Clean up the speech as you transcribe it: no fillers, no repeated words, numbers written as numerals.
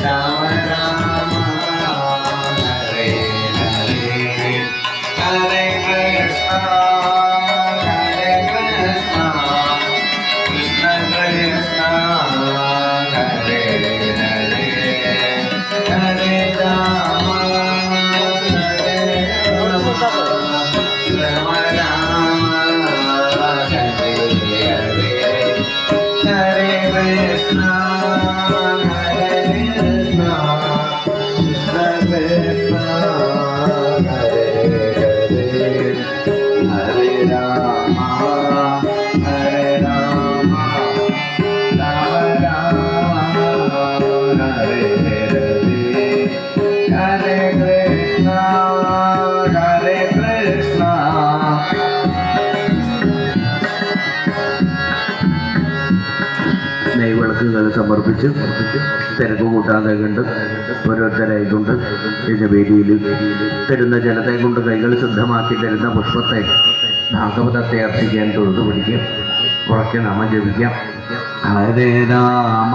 രാമ രാമ ഹരേ ഹരേ ഹരേ കൃഷ്ണ ഹരേ കൃഷ്ണ കൃഷ്ണ കൃഷ്ണ ഹരേ ഹരേ ഹരേ രാമ ഹരേ രാമ രാമ രാമ ഹരേ ഹരേ ഹരേ കൃഷ്ണ ഹരേ കൃഷ്ണ കൃഷ്ണ കൃഷ്ണ ഹരേ ഹരേ ഹരേ രാമ ഹരേ രാമ രാമ രാമ ഹരേ ഹരേ ഹരേ കൃഷ്ണ ഹരേ കൃഷ്ണ. നെയ്വിളക്കുകൾ സമർപ്പിച്ച് തിരക്ക് കൂട്ടാതെ കണ്ട് ഓരോരുത്തരായി കൊണ്ട് യജ്ഞവേദിയിൽ തരുന്ന ജലത്തെ കൊണ്ട് കൈകൾ ശുദ്ധമാക്കി തരുന്ന പുഷ്പത്തെ ഭാഗവതത്തെ അർപ്പിക്കാൻ തൊഴുതു പിടിക്കാം. ഉറക്കെ നാമം ജപിക്കാം. ഹരേ രാമ